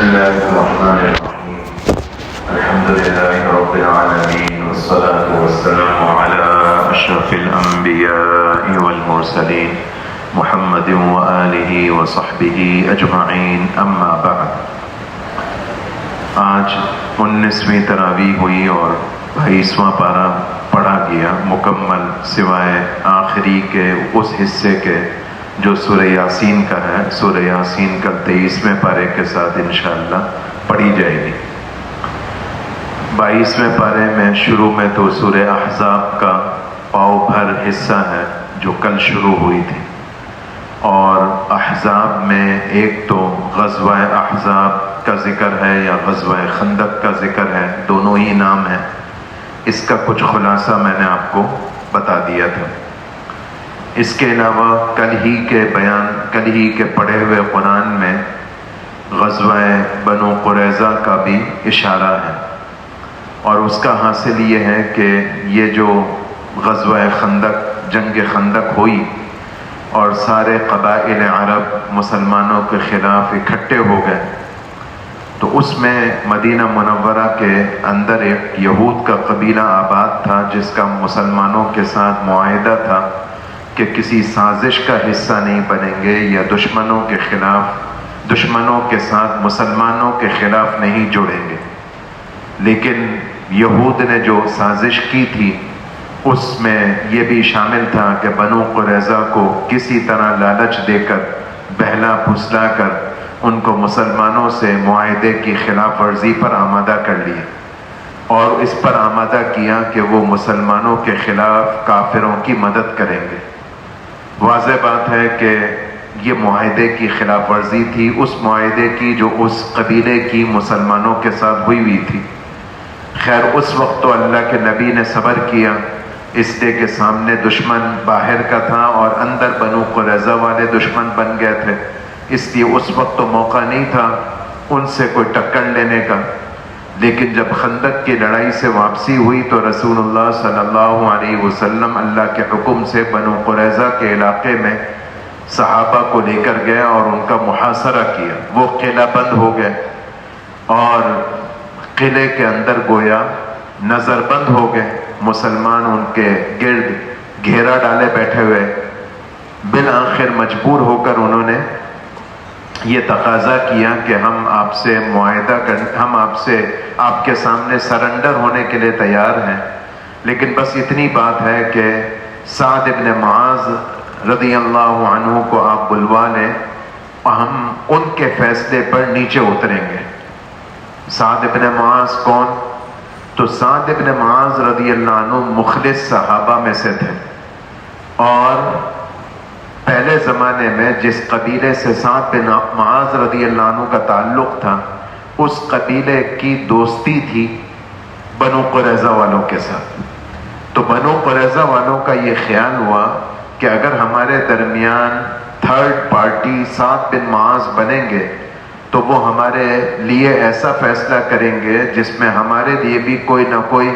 الله الرحمن الرحيم الحمد لله رب العالمين والصلاة والسلام على أشرف الأنبياء والمرسلين محمد وآله وصحبه أجمعين أما بعد. آج 19ویں تراویح ہوئی اور 22واں پارہ پڑھا گیا مکمل، سوائے آخری کے اس حصے کے جو سورہ یاسین کا ہے. سورہ یاسین کل 23ویں پارے کے ساتھ انشاءاللہ پڑھی جائے گی. 22ویں پارے میں شروع میں تو سورہ احزاب کا پاؤ بھر حصہ ہے جو کل شروع ہوئی تھی، اور احزاب میں ایک تو غزوہ احزاب کا ذکر ہے یا غزوہ خندق کا ذکر ہے، دونوں ہی نام ہیں. اس کا کچھ خلاصہ میں نے آپ کو بتا دیا تھا. اس کے علاوہ کل ہی کے پڑھے ہوئے قرآن میں غزوہ بنو قریظہ کا بھی اشارہ ہے، اور اس کا حاصل یہ ہے کہ یہ جو غزوہ خندق، جنگ خندق ہوئی اور سارے قبائل عرب مسلمانوں کے خلاف اکٹھے ہو گئے، تو اس میں مدینہ منورہ کے اندر ایک یہود کا قبیلہ آباد تھا جس کا مسلمانوں کے ساتھ معاہدہ تھا کہ کسی سازش کا حصہ نہیں بنیں گے یا دشمنوں کے ساتھ مسلمانوں کے خلاف نہیں جڑیں گے. لیکن یہود نے جو سازش کی تھی اس میں یہ بھی شامل تھا کہ بنو قریظہ کو کسی طرح لالچ دے کر، بہلا پھسلا کر ان کو مسلمانوں سے معاہدے کی خلاف ورزی پر آمادہ کر لیے، اور اس پر آمادہ کیا کہ وہ مسلمانوں کے خلاف کافروں کی مدد کریں گے. واضح بات ہے کہ یہ معاہدے کی خلاف ورزی تھی، اس معاہدے کی جو اس قبیلے کی مسلمانوں کے ساتھ ہوئی تھی. خیر اس وقت تو اللہ کے نبی نے صبر کیا، اس لیے کہ سامنے دشمن باہر کا تھا اور اندر بنو قریظہ والے دشمن بن گئے تھے، اس لیے اس وقت تو موقع نہیں تھا ان سے کوئی ٹکر لینے کا. لیکن جب خندق کی لڑائی سے واپسی ہوئی تو رسول اللہ صلی اللہ علیہ وسلم اللہ کے حکم سے بنو قریظہ کے علاقے میں صحابہ کو لے کر گئے اور ان کا محاصرہ کیا. وہ قلعہ بند ہو گئے اور قلعے کے اندر گویا نظر بند ہو گئے. مسلمان ان کے گرد گھیرا ڈالے بیٹھے ہوئے. بالآخر مجبور ہو کر انہوں نے یہ تقاضا کیا کہ ہم آپ سے معاہدہ ہم آپ کے سامنے سرنڈر ہونے کے لیے تیار ہیں، لیکن بس اتنی بات ہے کہ سعد ابن معاذ رضی اللہ عنہ کو آپ بلوا لیں، ہم ان کے فیصلے پر نیچے اتریں گے. سعد ابن معاذ کون؟ تو سعد ابن معاذ رضی اللہ عنہ مخلص صحابہ میں سے تھے، اور پہلے زمانے میں جس قبیلے سے سعد بن معاذ رضی اللہ عنہ کا تعلق تھا اس قبیلے کی دوستی تھی بنو قریظہ والوں کے ساتھ. تو بنو قریظہ والوں کا یہ خیال ہوا کہ اگر ہمارے درمیان تھرڈ پارٹی سعد بن معاذ بنیں گے تو وہ ہمارے لیے ایسا فیصلہ کریں گے جس میں ہمارے لیے بھی کوئی نہ کوئی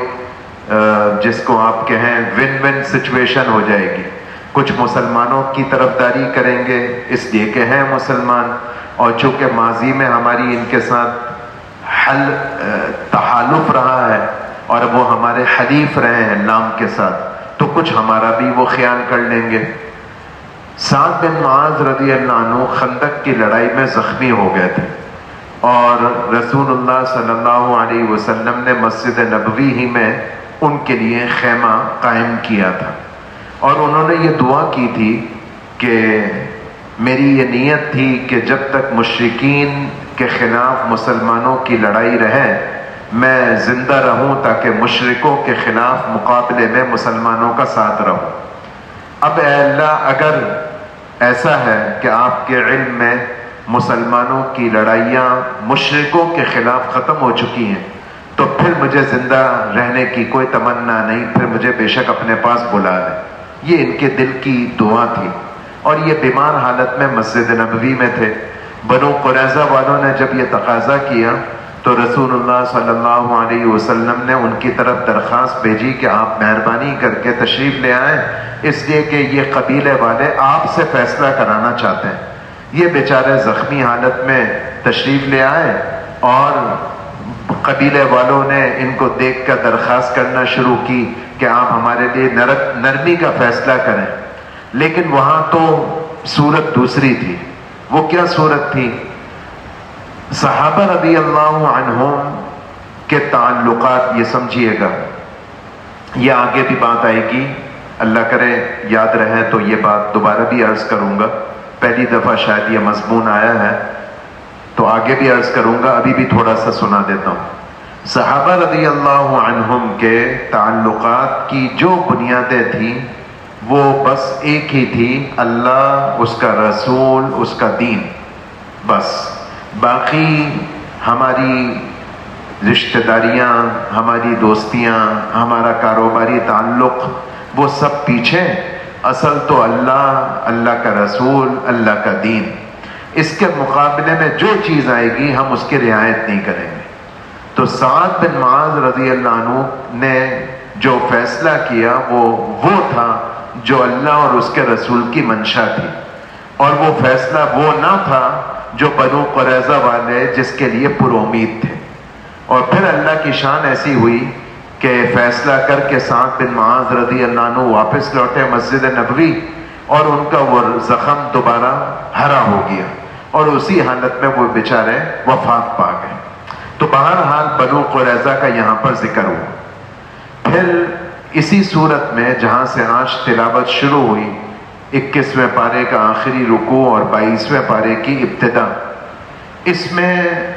جس کو آپ کہیں ون ون سچویشن ہو جائے گی. کچھ مسلمانوں کی طرفداری کریں گے اس لیے کہ ہیں مسلمان، اور چونکہ ماضی میں ہماری ان کے ساتھ تحالف رہا ہے اور وہ ہمارے حلیف رہے ہیں نام کے ساتھ، تو کچھ ہمارا بھی وہ خیال کر لیں گے. سعد بن معاذ رضی اللہ عنہ خندق کی لڑائی میں زخمی ہو گئے تھے، اور رسول اللہ صلی اللہ علیہ وسلم نے مسجد نبوی ہی میں ان کے لیے خیمہ قائم کیا تھا، اور انہوں نے یہ دعا کی تھی کہ میری یہ نیت تھی کہ جب تک مشرکین کے خلاف مسلمانوں کی لڑائی رہے میں زندہ رہوں تاکہ مشرکوں کے خلاف مقابلے میں مسلمانوں کا ساتھ رہوں. اب اے اللہ اگر ایسا ہے کہ آپ کے علم میں مسلمانوں کی لڑائیاں مشرکوں کے خلاف ختم ہو چکی ہیں تو پھر مجھے زندہ رہنے کی کوئی تمنا نہیں، پھر مجھے بے شک اپنے پاس بلا لیں. یہ ان کے دل کی دعا تھی، اور یہ بیمار حالت میں مسجد نبوی میں تھے. بنو قریظہ والوں نے جب یہ تقاضا کیا تو رسول اللہ صلی اللہ علیہ وسلم نے ان کی طرف درخواست بھیجی کہ آپ مہربانی کر کے تشریف لے آئیں، اس لیے کہ یہ قبیلے والے آپ سے فیصلہ کرانا چاہتے ہیں. یہ بیچارے زخمی حالت میں تشریف لے آئے اور قبیلے والوں نے ان کو دیکھ کر درخواست کرنا شروع کی کہ آپ ہمارے لیے نرمی کا فیصلہ کریں. لیکن وہاں تو صورت دوسری تھی. وہ کیا صورت تھی؟ صحابہ رضی اللہ عنہم کے تعلقات، یہ سمجھیے گا، یہ آگے بھی بات آئے گی، اللہ کرے یاد رہے تو یہ بات دوبارہ بھی عرض کروں گا. پہلی دفعہ شاید یہ مضمون آیا ہے تو آگے بھی عرض کروں گا، ابھی بھی تھوڑا سا سنا دیتا ہوں. صحابہ رضی اللہ عنہم کے تعلقات کی جو بنیادیں تھیں وہ بس ایک ہی تھی، اللہ، اس کا رسول، اس کا دین. بس باقی ہماری رشتہ داریاں، ہماری دوستیاں، ہمارا کاروباری تعلق، وہ سب پیچھے. اصل تو اللہ، اللہ کا رسول، اللہ کا دین. اس کے مقابلے میں جو چیز آئے گی ہم اس کی رعایت نہیں کریں گے. تو سعد بن معاذ رضی اللہ عنہ نے جو فیصلہ کیا وہ تھا جو اللہ اور اس کے رسول کی منشا تھی، اور وہ فیصلہ وہ نہ تھا جو بنو قریظہ والے جس کے لیے پر امید تھے. اور پھر اللہ کی شان ایسی ہوئی کہ فیصلہ کر کے سعد بن معاذ رضی اللہ عنہ واپس لوٹے مسجد نبوی، اور ان کا وہ زخم دوبارہ ہرا ہو گیا، اور اسی حالت میں وہ بیچارے وفات پا گئے. تو بہرحال بنو قریظہ کا یہاں پر ذکر ہوا. پھر اسی صورت میں جہاں سے آج تلاوت شروع ہوئی، 21ویں پارے کا آخری رکوع اور 22ویں پارے کی ابتدا، اس میں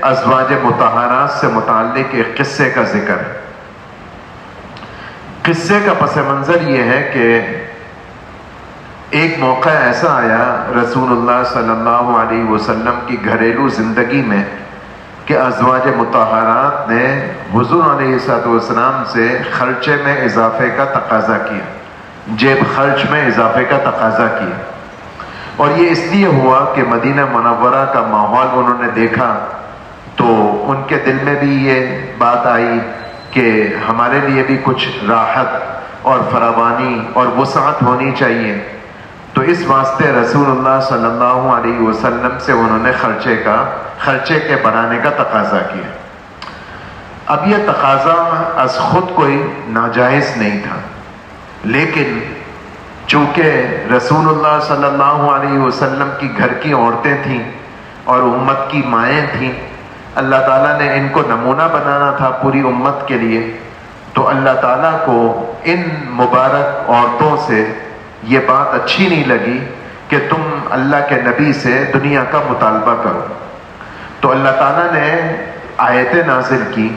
ازواج مطہرات سے متعلق ایک قصے کا ذکر ہے. قصے کا پس منظر یہ ہے کہ ایک موقع ایسا آیا رسول اللہ صلی اللہ علیہ وسلم کی گھریلو زندگی میں کہ ازواج مطہرات نے حضور علیہ السلام سے خرچے میں اضافے کا تقاضا کیا، جیب خرچ میں اضافے کا تقاضا کیا. اور یہ اس لیے ہوا کہ مدینہ منورہ کا ماحول انہوں نے دیکھا تو ان کے دل میں بھی یہ بات آئی کہ ہمارے لیے بھی کچھ راحت اور فراوانی اور وسعت ہونی چاہیے. تو اس واسطے رسول اللہ صلی اللہ علیہ وسلم سے انہوں نے خرچے کے بڑھانے کا تقاضا کیا. اب یہ تقاضا از خود کوئی ناجائز نہیں تھا، لیکن چونکہ رسول اللہ صلی اللہ علیہ وسلم کی گھر کی عورتیں تھیں اور امت کی مائیں تھیں، اللہ تعالیٰ نے ان کو نمونہ بنانا تھا پوری امت کے لیے. تو اللہ تعالیٰ کو ان مبارک عورتوں سے یہ بات اچھی نہیں لگی کہ تم اللہ کے نبی سے دنیا کا مطالبہ کرو. تو اللہ تعالیٰ نے آیتیں نازل کی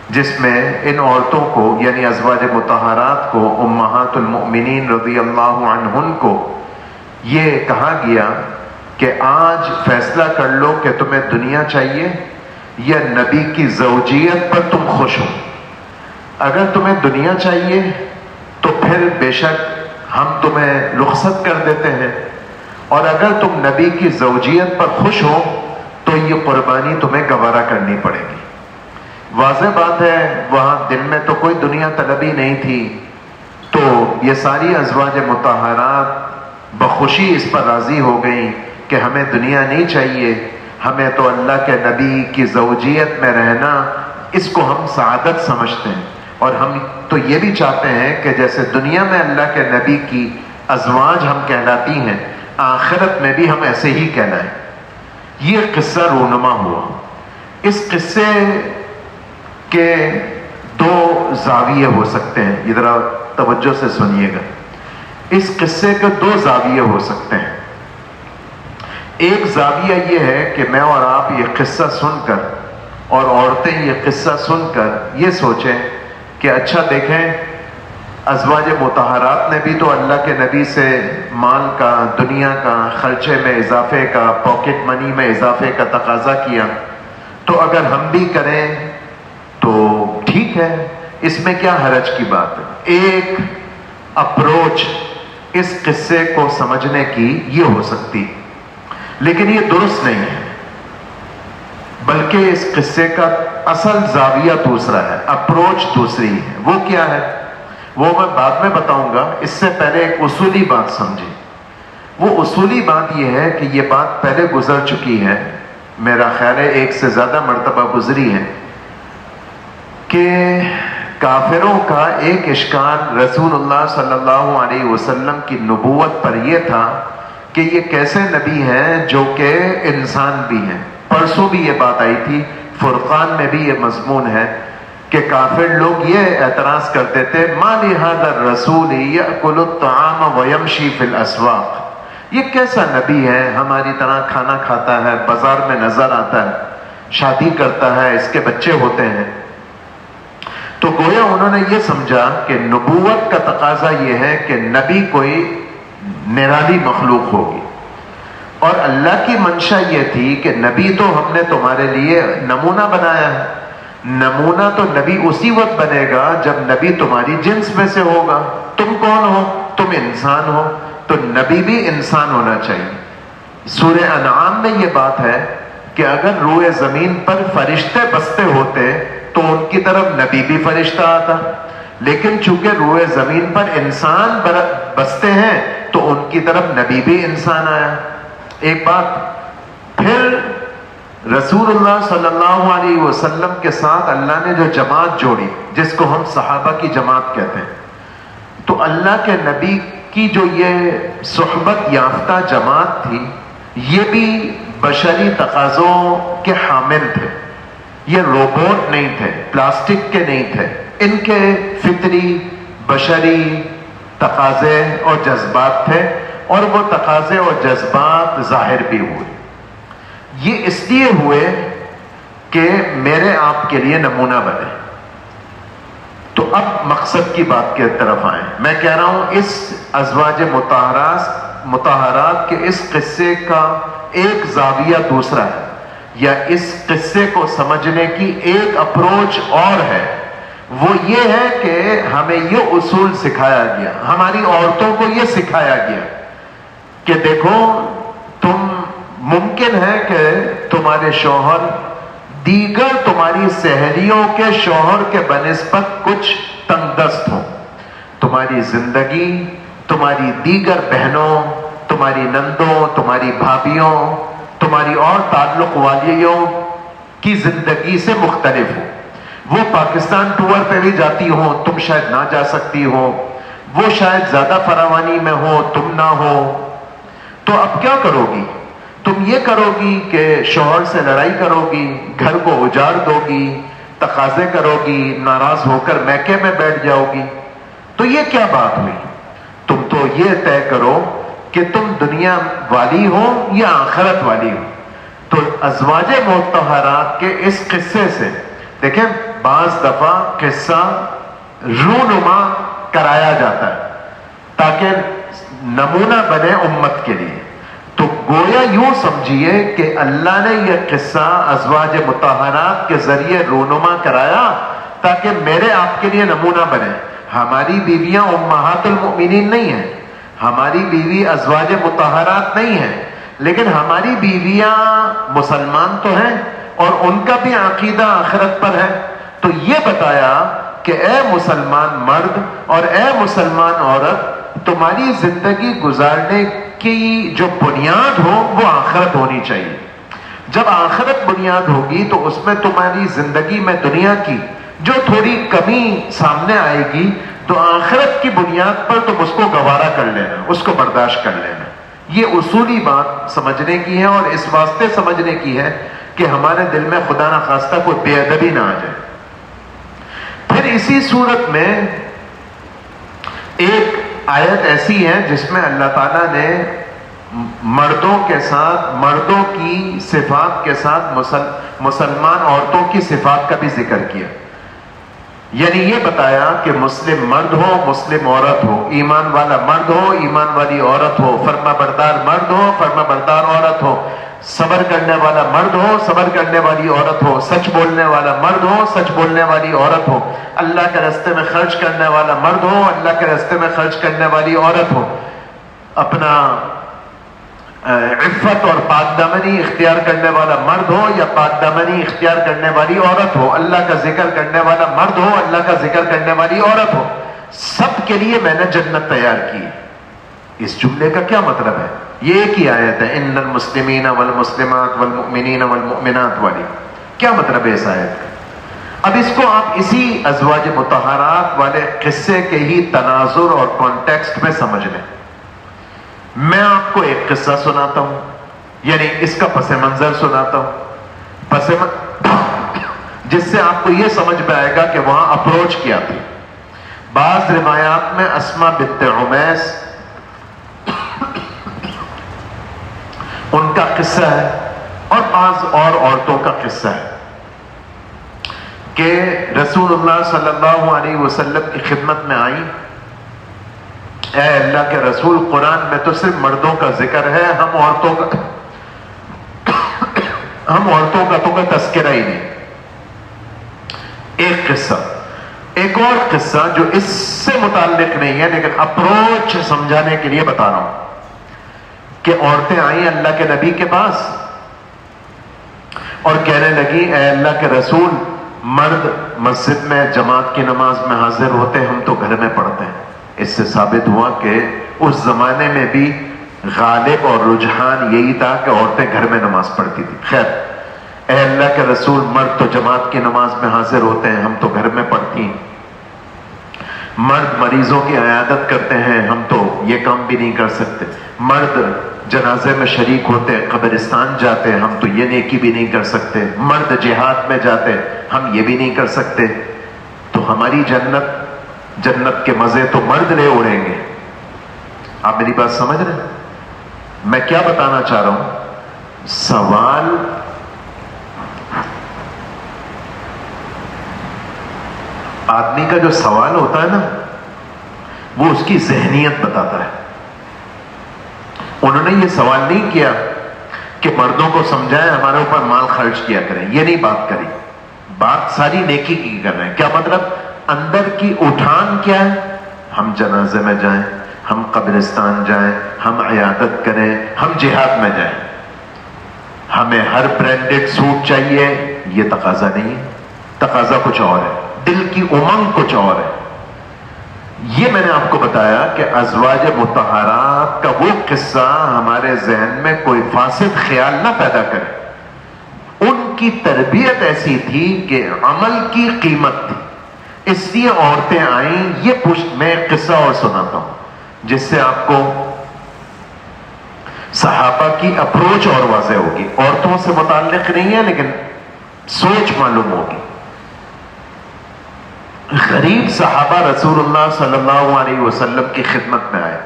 جس میں ان عورتوں کو، یعنی ازواج مطہرات کو، امہات المؤمنین رضی اللہ عنہن کو یہ کہا گیا کہ آج فیصلہ کر لو کہ تمہیں دنیا چاہیے یا نبی کی زوجیت پر تم خوش ہو. اگر تمہیں دنیا چاہیے تو پھر بے شک ہم تمہیں رخصت کر دیتے ہیں، اور اگر تم نبی کی زوجیت پر خوش ہو تو یہ قربانی تمہیں گوارا کرنی پڑے گی. واضح بات ہے وہاں دل میں تو کوئی دنیا طلبی نہیں تھی، تو یہ ساری ازواج مطہرات بخوشی اس پر راضی ہو گئیں کہ ہمیں دنیا نہیں چاہیے، ہمیں تو اللہ کے نبی کی زوجیت میں رہنا، اس کو ہم سعادت سمجھتے ہیں. اور ہم تو یہ بھی چاہتے ہیں کہ جیسے دنیا میں اللہ کے نبی کی ازواج ہم کہلاتی ہیں، آخرت میں بھی ہم ایسے ہی کہلائیں. یہ قصہ رونما ہوا. اس قصے کے دو زاویے ہو سکتے ہیں، یہ ذرا توجہ سے سنیے گا. اس قصے کے دو زاویے ہو سکتے ہیں. ایک زاویہ یہ ہے کہ میں اور آپ یہ قصہ سن کر اور عورتیں یہ قصہ سن کر یہ سوچیں کہ اچھا دیکھیں، ازواج مطہرات نے بھی تو اللہ کے نبی سے مال کا، دنیا کا، خرچے میں اضافے کا، پاکٹ منی میں اضافے کا تقاضا کیا، تو اگر ہم بھی کریں تو ٹھیک ہے، اس میں کیا حرج کی بات ہے. ایک اپروچ اس قصے کو سمجھنے کی یہ ہو سکتی، لیکن یہ درست نہیں ہے، بلکہ اس قصے کا اصل زاویہ دوسرا ہے، اپروچ دوسری ہے. وہ کیا ہے وہ میں بعد میں بتاؤں گا. اس سے پہلے ایک اصولی بات سمجھیں. وہ اصولی بات یہ ہے کہ یہ بات پہلے گزر چکی ہے میرا خیال ہے ایک سے زیادہ مرتبہ گزری ہے کہ کافروں کا ایک اشکال رسول اللہ صلی اللہ علیہ وسلم کی نبوت پر یہ تھا کہ یہ کیسے نبی ہیں جو کہ انسان بھی ہیں. پرسوں بھی یہ بات آئی تھی، فرقان میں بھی یہ مضمون ہے کہ کافر لوگ یہ اعتراض کرتے تھے ما لہذا الرسول یأکل الطعام ویمشی فی الاسواق، یہ کیسا نبی ہے، ہماری طرح کھانا کھاتا ہے، بازار میں نظر آتا ہے، شادی کرتا ہے، اس کے بچے ہوتے ہیں. تو گویا انہوں نے یہ سمجھا کہ نبوت کا تقاضا یہ ہے کہ نبی کوئی نرالی مخلوق ہوگی، اور اللہ کی منشا یہ تھی کہ نبی تو ہم نے تمہارے لیے نمونہ بنایا ہے. نمونہ تو نبی اسی وقت بنے گا جب نبی تمہاری جنس میں سے ہوگا. تم کون ہو؟ تم انسان ہو، تو نبی بھی انسان ہونا چاہیے. سورہ انعام میں یہ بات ہے کہ اگر روئے زمین پر فرشتے بستے ہوتے تو ان کی طرف نبی بھی فرشتہ آتا، لیکن چونکہ روئے زمین پر انسان بستے ہیں تو ان کی طرف نبی بھی انسان آیا. ایک بات پھر رسول اللہ صلی اللہ علیہ وسلم کے ساتھ اللہ نے جو جماعت جوڑی جس کو ہم صحابہ کی جماعت کہتے ہیں، تو اللہ کے نبی کی جو یہ صحبت یافتہ جماعت تھی یہ بھی بشری تقاضوں کے حامل تھے. یہ روبوٹ نہیں تھے، پلاسٹک کے نہیں تھے، ان کے فطری بشری تقاضے اور جذبات تھے، اور وہ تقاضے اور جذبات ظاہر بھی ہوئے. یہ اس لیے ہوئے کہ میرے آپ کے لیے نمونہ بنے. تو اب مقصد کی بات کی طرف آئیں. میں کہہ رہا ہوں اس ازواج مطہرات کے اس قصے کا ایک زاویہ دوسرا ہے، یا اس قصے کو سمجھنے کی ایک اپروچ اور ہے. وہ یہ ہے کہ ہمیں یہ اصول سکھایا گیا، ہماری عورتوں کو یہ سکھایا گیا کہ دیکھو تم ممکن ہے کہ تمہارے شوہر دیگر تمہاری سہیلیوں کے شوہر کے بنسبت کچھ تنگ دست ہوں. تمہاری زندگی تمہاری دیگر بہنوں، تمہاری نندوں، تمہاری بھابھیوں، تمہاری اور تعلق والیوں کی زندگی سے مختلف ہو. وہ پاکستان ٹور پہ بھی جاتی ہوں، تم شاید نہ جا سکتی ہو. وہ شاید زیادہ فراوانی میں ہو، تم نہ ہو. تو اب کیا کرو گی؟ تم یہ کرو گی کہ شوہر سے لڑائی کرو گی، گھر کو اجاڑ دو گی، تقاضے کرو گی، ناراض ہو کر میکے میں بیٹھ جاؤ گی. تو یہ کیا بات ہوئی؟ تم تو یہ طے کرو کہ تم دنیا والی ہو یا آخرت والی ہو. تو ازواج مطہرات کے اس قصے سے دیکھیں بعض دفعہ قصہ رونما کرایا جاتا ہے تاکہ نمونہ بنے امت کے لیے. تو گویا یوں سمجھیے کہ اللہ نے یہ قصہ ازواج مطہرات کے ذریعے رونما کرایا تاکہ میرے آپ کے لیے نمونہ بنے. ہماری بیویاں امہات المؤمنین نہیں ہیں، ہماری بیوی ازواج مطہرات نہیں ہیں، لیکن ہماری بیویاں مسلمان تو ہیں اور ان کا بھی عقیدہ آخرت پر ہے. تو یہ بتایا کہ اے مسلمان مرد اور اے مسلمان عورت، تمہاری زندگی گزارنے کی جو بنیاد ہو وہ آخرت ہونی چاہیے. جب آخرت بنیاد ہوگی تو اس میں تمہاری زندگی میں دنیا کی جو تھوڑی کمی سامنے آئے گی تو آخرت کی بنیاد پر تم اس کو گوارا کر لینا، اس کو برداشت کر لینا. یہ اصولی بات سمجھنے کی ہے، اور اس واسطے سمجھنے کی ہے کہ ہمارے دل میں خدا نہ خواستہ کوئی بے ادبی نہ آ جائے. پھر اسی صورت میں ایک آیت ایسی ہے جس میں اللہ تعالیٰ نے مردوں کے ساتھ، مردوں کی صفات کے ساتھ مسلمان عورتوں کی صفات کا بھی ذکر کیا. یعنی یہ بتایا کہ مسلم مرد ہو، مسلم عورت ہو، ایمان والا مرد ہو، ایمان والی عورت ہو، فرما بردار مرد ہو، فرما بردار عورت ہو، صبر کرنے والا مرد ہو، صبر کرنے والی عورت ہو، سچ بولنے والا مرد ہو، سچ بولنے والی عورت ہو، اللہ کے راستے میں خرچ کرنے والا مرد ہو، اللہ کے راستے میں خرچ کرنے والی عورت ہو، اپنا عفت اور پاک دامنی اختیار کرنے والا مرد ہو یا پاک دامنی اختیار کرنے والی عورت ہو، اللہ کا ذکر کرنے والا مرد ہو، اللہ کا ذکر کرنے والی عورت ہو، سب کے لیے میں نے جنت تیار کی. اس جملے کا کیا مطلب ہے؟ یہ ایک ہی آیت ہے، ان المسلمین والمسلمات والمؤمنین والمؤمنات والی. کیا مطلب ہے اس آیت کا؟ اب اس کو آپ اسی ازواج مطہرات والے قصے کے ہی تناظر اور کانٹیکسٹ میں سمجھ لیں. میں آپ کو ایک قصہ سناتا ہوں، یعنی اس کا پس منظر سناتا ہوں، جس سے آپ کو یہ سمجھ میں آئے گا کہ وہاں اپروچ کیا تھی. بعض روایات میں اسما بنت عمیس ان کا قصہ ہے، اور بعض اور عورتوں کا قصہ ہے کہ رسول اللہ صلی اللہ علیہ وسلم کی خدمت میں آئی. اے اللہ کے رسول، قرآن میں تو صرف مردوں کا ذکر ہے، ہم عورتوں کا تو کوئی تذکرہ ہی نہیں. ایک قصہ. ایک اور قصہ جو اس سے متعلق نہیں ہے لیکن اپروچ سمجھانے کے لیے بتا رہا ہوں کہ عورتیں آئیں اللہ کے نبی کے پاس اور کہنے لگی، اے اللہ کے رسول، مرد مسجد میں جماعت کی نماز میں حاضر ہوتے ہیں، ہم تو گھر میں پڑھتے ہیں. اس سے ثابت ہوا کہ اس زمانے میں بھی غالب اور رجحان یہی تھا کہ عورتیں گھر میں نماز پڑھتی تھی. خیر، اے اللہ کے رسول، مرد تو جماعت کی نماز میں حاضر ہوتے ہیں، ہم تو گھر میں پڑھتی ہیں. مرد مریضوں کی عیادت کرتے ہیں، ہم تو یہ کام بھی نہیں کر سکتے. مرد جنازے میں شریک ہوتے ہیں، قبرستان جاتے ہیں، ہم تو یہ نیکی بھی نہیں کر سکتے. مرد جہاد میں جاتے ہیں، ہم یہ بھی نہیں کر سکتے. تو ہماری جنت کے مزے تو مرد لے اڑیں گے. آپ میری بات سمجھ رہے ہیں؟ میں کیا بتانا چاہ رہا ہوں؟ سوال آدمی کا جو سوال ہوتا ہے نا، وہ اس کی ذہنیت بتاتا ہے. انہوں نے یہ سوال نہیں کیا کہ مردوں کو سمجھائیں ہمارے اوپر مال خرچ کیا کریں، یہ نہیں بات کری. بات ساری نیکی کی کر رہے ہیں. کیا مطلب؟ اندر کی اٹھان کیا ہے؟ ہم جنازے میں جائیں، ہم قبرستان جائیں، ہم عیادت کریں، ہم جہاد میں جائیں. ہمیں ہر برانڈڈ سوٹ چاہیے، یہ تقاضا نہیں ہے. تقاضا کچھ اور ہے، دل کی امنگ کچھ اور ہے. یہ میں نے آپ کو بتایا کہ ازواج مطہرات کا وہ قصہ ہمارے ذہن میں کوئی فاسد خیال نہ پیدا کرے. ان کی تربیت ایسی تھی کہ عمل کی قیمت تھی، اس لیے عورتیں آئیں. یہ میں ایک قصہ اور سناتا ہوں جس سے آپ کو صحابہ کی اپروچ اور واضح ہوگی. عورتوں سے متعلق نہیں ہے لیکن سوچ معلوم ہوگی. غریب صحابہ رسول اللہ صلی اللہ علیہ وسلم کی خدمت میں آئے.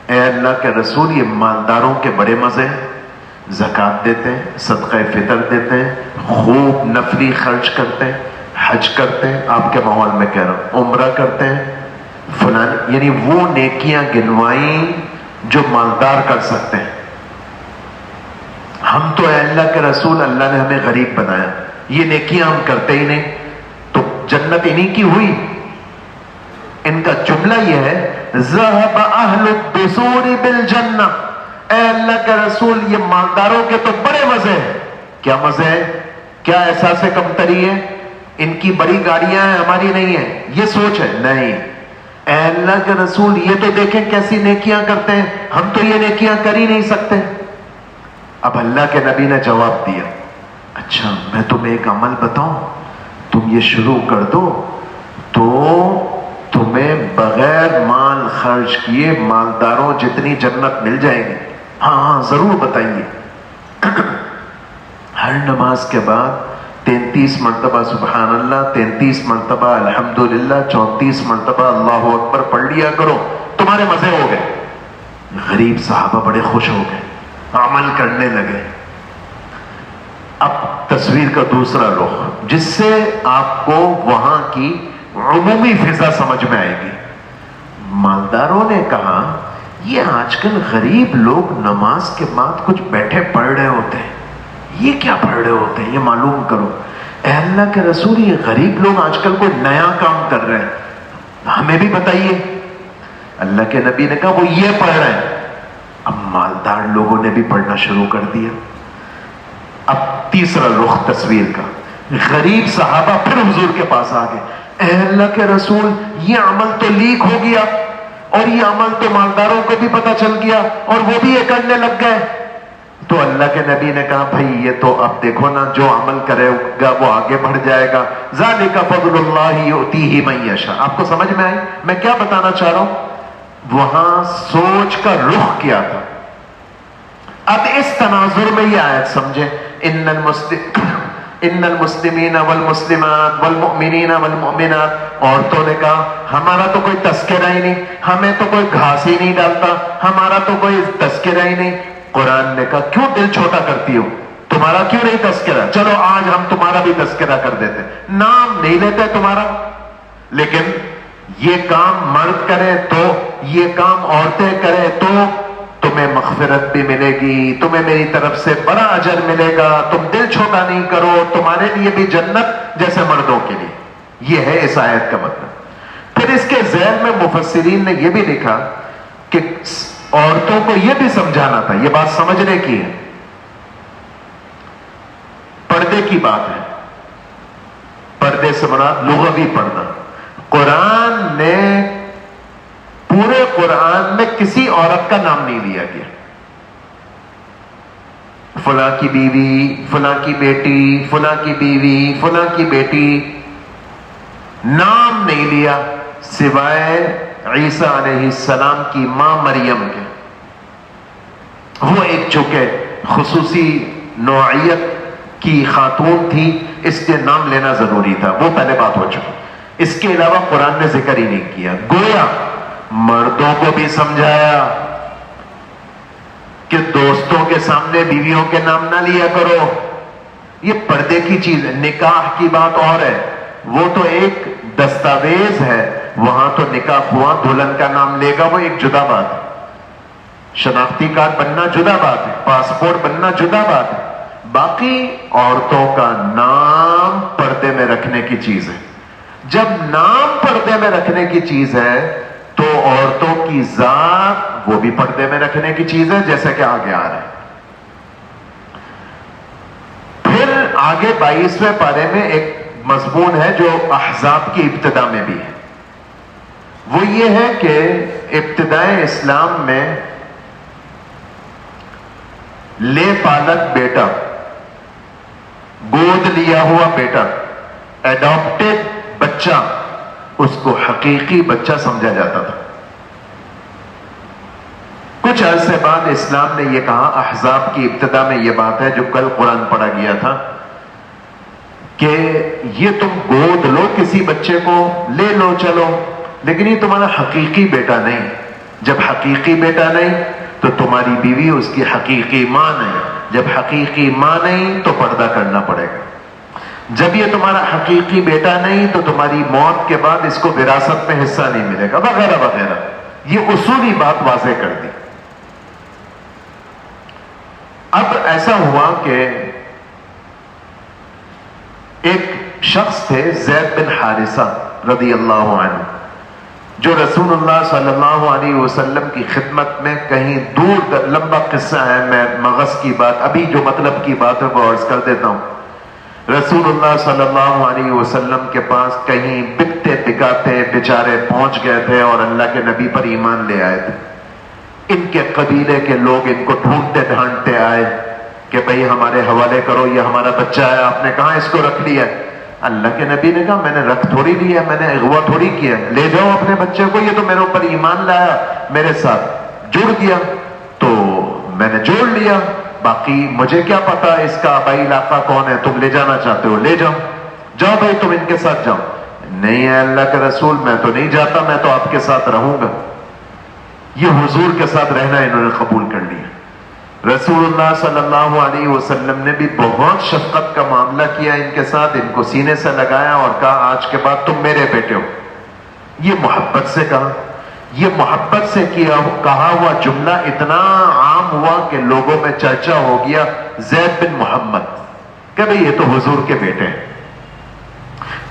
اے اللہ کے رسول، یہ مالداروں کے بڑے مزے ہیں، زکوٰۃ دیتے ہیں، صدقہ فطر دیتے ہیں، خوب نفلی خرچ کرتے ہیں، حج کرتے ہیں، آپ کے ماحول میں کہہ رہا ہوں عمرہ کرتے ہیں، فلان، یعنی وہ نیکیاں گنوائیں جو مالدار کر سکتے ہیں. ہم تو اے اللہ کے رسول، اللہ نے ہمیں غریب بنایا، یہ نیکیاں ہم کرتے ہی نہیں، تو جنت انہی کی ہوئی. ان کا جملہ یہ ہے، ذهب اہل الدثور بالجنہ. اے اللہ کے رسول، یہ مالداروں کے تو بڑے مزے ہیں. کیا مزے ہیں؟ کیا احساس کمتری ہے؟ ان کی بڑی گاڑیاں ہیں، ہماری نہیں ہیں، یہ سوچ ہے؟ نہیں. اے اللہ کے رسول، یہ تو دیکھیں کیسی نیکیاں کرتے ہیں، ہم تو یہ نیکیاں کر ہی نہیں سکتے. اب اللہ کے نبی نے جواب دیا، اچھا میں تمہیں ایک عمل بتاؤں، تم یہ شروع کر دو تو تمہیں بغیر مال خرچ کیے مالداروں جتنی جنت مل جائے گی. ہاں ضرور بتائیے. ہر نماز کے بعد 33 مرتبہ سبحان اللہ، 33 مرتبہ الحمدللہ، 34 مرتبہ اللہ اکبر پڑھ لیا کرو، تمہارے مزے ہو گئے. غریب صحابہ بڑے خوش ہو گئے، عمل کرنے لگے. اب تصویر کا دوسرا رخ جس سے آپ کو وہاں کی عمومی فضا سمجھ میں آئے گی. مالداروں نے کہا، یہ آج کل غریب لوگ نماز کے بعد کچھ بیٹھے پڑھ رہے ہوتے ہیں، یہ کیا پڑھ رہے ہوتے ہیں، یہ معلوم کرو. اے اللہ کے رسول، یہ غریب لوگ آج کل کوئی نیا کام کر رہے ہیں، ہمیں بھی بتائیے. اللہ کے نبی نے کہا، وہ یہ پڑھ رہے ہیں. اب مالدار لوگوں نے بھی پڑھنا شروع کر دیا. اب تیسرا رخ تصویر کا، غریب صحابہ پھر حضور کے پاس آ گئے. اے اللہ کے رسول، یہ عمل تو لیک ہو گیا، اور یہ عمل تو مالداروں کو بھی پتہ چل گیا اور وہ بھی یہ کرنے لگ گئے. تو اللہ کے نبی نے کہا بھائی یہ تو اب دیکھو نا, جو عمل کرے گا وہ آگے بڑھ جائے گا. ذالک فضل اللہ یؤتیہ من یشاء. آپ کو سمجھ میں آئی میں کیا بتانا چاہ رہا ہوں؟ وہاں سوچ کا رخ کیا تھا. اب اس تناظر میں یہ آیت سمجھے, ان المسلمین والمسلمات والمؤمنین والمؤمنات. عورتوں نے کہا ہمارا تو کوئی تذکرہ ہی نہیں, ہمیں تو کوئی گھاس ہی نہیں ڈالتا, ہمارا تو کوئی تذکرہ ہی نہیں. قرآن نے کہا کیوں دل چھوٹا کرتی ہو, تمہارا کیوں نہیں تذکرہ؟ چلو آج ہم تمہارا بھی تذکرہ کر دیتے. نام نہیں لیتے تمہارا, لیکن یہ کام مرد کرے تو, یہ کام عورتیں کرے تو تمہیں مغفرت بھی ملے گی, تمہیں میری طرف سے بڑا اجر ملے گا. تم دل چھوٹا نہیں کرو, تمہارے لیے بھی جنت جیسے مردوں کے لیے. یہ ہے اس آیت کا مطلب. پھر اس کے ذیل میں مفسرین نے یہ بھی لکھا کہ عورتوں کو یہ بھی سمجھانا تھا, یہ بات سمجھنے کی ہے, پردے کی بات ہے. پردے سے مراد لغوی پردہ. قرآن نے پورے قرآن میں کسی عورت کا نام نہیں لیا گیا. فلاں کی بیوی, فلاں کی بیٹی, فلاں کی بیوی, فلاں کی بیٹی, نام نہیں لیا سوائے عیسیٰ علیہ السلام کی ماں مریم کے. وہ ایک چونکہ خصوصی نوعیت کی خاتون تھی, اس کے نام لینا ضروری تھا, وہ پہلے بات ہو چکی. اس کے علاوہ قرآن نے ذکر ہی نہیں کیا. گویا مردوں کو بھی سمجھایا کہ دوستوں کے سامنے بیویوں کے نام نہ لیا کرو, یہ پردے کی چیز ہے. نکاح کی بات اور ہے, وہ تو ایک دستاویز ہے, وہاں تو نکاح ہوا, دلہن کا نام لے گا, وہ ایک جدا بات ہے. شناختی کارڈ بننا جدا بات ہے, پاسپورٹ بننا جدا بات ہے. باقی عورتوں کا نام پردے میں رکھنے کی چیز ہے. جب نام پردے میں رکھنے کی چیز ہے تو عورتوں کی ذات وہ بھی پردے میں رکھنے کی چیز ہے, جیسے کہ آگے آ رہا ہے. پھر آگے 22ویں پارے میں ایک مضمون ہے جو احزاب کی ابتدا میں بھی ہے. وہ یہ ہے کہ ابتدائے اسلام میں لے پالک بیٹا, گود لیا ہوا بیٹا, ایڈاپٹڈ بچہ, اس کو حقیقی بچہ سمجھا جاتا تھا. کچھ عرصے بعد اسلام نے یہ کہا, احزاب کی ابتدا میں یہ بات ہے جو کل قرآن پڑھا گیا تھا, کہ یہ تم گود لو کسی بچے کو, لے لو چلو, لیکن یہ تمہارا حقیقی بیٹا نہیں. جب حقیقی بیٹا نہیں تو تمہاری بیوی اس کی حقیقی ماں نہیں. جب حقیقی ماں نہیں تو پردہ کرنا پڑے گا. جب یہ تمہارا حقیقی بیٹا نہیں تو تمہاری موت کے بعد اس کو وراثت میں حصہ نہیں ملے گا, وغیرہ وغیرہ. یہ اصولی بات واضح کر دی. اب ایسا ہوا کہ ایک شخص تھے زید بن حارثہ رضی اللہ عنہ, جو رسول اللہ صلی اللہ علیہ وسلم کی خدمت میں کہیں دور, لمبا قصہ ہے, میں مغز کی بات, ابھی جو مطلب کی بات ہے وہ عرض کر دیتا ہوں. رسول اللہ صلی اللہ علیہ وسلم کے پاس کہیں بکتے بکاتے بیچارے پہنچ گئے تھے اور اللہ کے نبی پر ایمان لے آئے تھے. ان کے قبیلے کے لوگ ان کو ڈھونڈتے ڈھانڈتے آئے کہ بھئی ہمارے حوالے کرو, یہ ہمارا بچہ ہے. آپ نے کہاں اس کو رکھ لیا؟ اللہ کے نبی نے کہا میں نے رکھ تھوڑی لیا, میں نے اغوا تھوڑی کیا, لے جاؤ اپنے بچے کو, یہ تو میرے اوپر ایمان لایا, میرے ساتھ جڑ گیا تو میں نے جوڑ لیا, باقی مجھے کیا پتا اس کا آبائی علاقہ کون ہے, تم لے جانا چاہتے ہو لے جاؤ, جاؤ بھائی تم ان کے ساتھ جاؤ. نہیں ہے اللہ کے رسول, میں تو نہیں جاتا, میں تو آپ کے ساتھ رہوں گا. یہ حضور کے ساتھ رہنا انہوں نے قبول کر لیا. رسول اللہ صلی اللہ علیہ وسلم نے بھی بہت شفقت کا معاملہ کیا ان کے ساتھ, ان کو سینے سے لگایا اور کہا آج کے بعد تم میرے بیٹے ہو. یہ محبت سے کہا. یہ محبت سے کہا ہوا جملہ اتنا عام ہوا کہ لوگوں میں چرچا ہو گیا زید بن محمد, کہ بھئی یہ تو حضور کے بیٹے ہیں.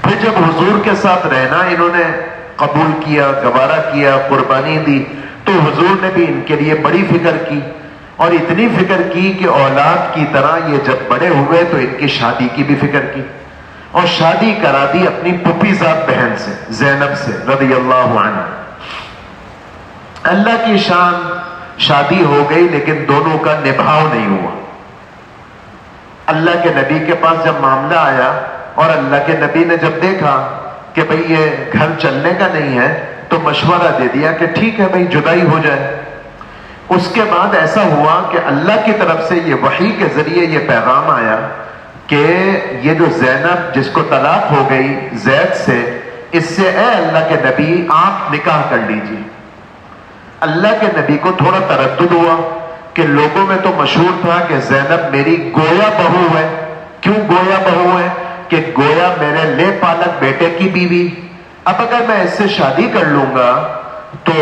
پھر جب حضور کے ساتھ رہنا انہوں نے قبول کیا, گوارا کیا, قربانی دی, تو حضور نے بھی ان کے لیے بڑی فکر کی, اور اتنی فکر کی کہ اولاد کی طرح یہ جب بڑے ہوئے تو ان کی شادی کی بھی فکر کی, اور شادی کرا دی اپنی پھپھی زاد بہن سے, زینب سے رضی اللہ عنہ. اللہ کی شان شادی ہو گئی لیکن دونوں کا نبھاؤ نہیں ہوا. اللہ کے نبی کے پاس جب معاملہ آیا اور اللہ کے نبی نے جب دیکھا کہ بھئی یہ گھر چلنے کا نہیں ہے تو مشورہ دے دیا کہ ٹھیک ہے بھئی جدائی ہو جائے. اس کے بعد ایسا ہوا کہ اللہ کی طرف سے یہ وحی کے ذریعے یہ پیغام آیا کہ یہ جو زینب جس کو طلاق ہو گئی زید سے، اس سے اے اللہ کے نبی آپ نکاح کر لیجیے. اللہ کے نبی کو تھوڑا تردد ہوا کہ لوگوں میں تو مشہور تھا کہ زینب میری گویا بہو ہے. کیوں گویا بہو ہے؟ کہ گویا میرے لے پالک بیٹے کی بیوی. اب اگر میں اس سے شادی کر لوں گا تو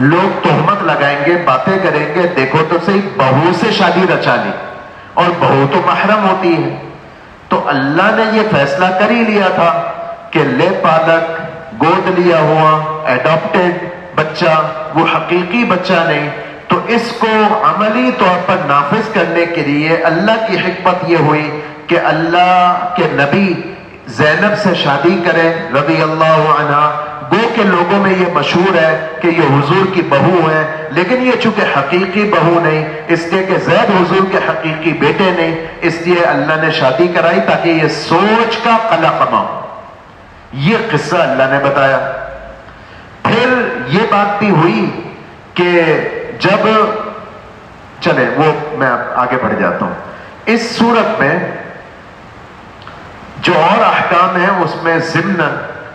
لوگ تہمت لگائیں گے، باتیں کریں گے، دیکھو تو صحیح بہو سے شادی رچا لی، اور بہو تو محرم ہوتی ہے. تو اللہ نے یہ فیصلہ کر ہی لیا تھا کہ لے پالک گود لیا ہوا ایڈاپٹیڈ بچہ، وہ حقیقی بچہ نہیں. تو اس کو عملی طور پر نافذ کرنے کے لیے اللہ کی حکمت یہ ہوئی کہ اللہ کے نبی زینب سے شادی کرے رضی اللہ عنہا. گو کہ لوگوں میں یہ مشہور ہے کہ یہ حضور کی بہو ہے، لیکن یہ چونکہ حقیقی بہو نہیں، اس لیے کہ زید حضور کے حقیقی بیٹے نہیں، اس لیے اللہ نے شادی کرائی تاکہ یہ سوچ کا قلقمہ. یہ قصہ اللہ نے بتایا. پھر یہ بات بھی ہوئی کہ جب چلے وہ میں آگے بڑھ جاتا ہوں. اس صورت میں جو اور احکام ہیں اس میں ضمناً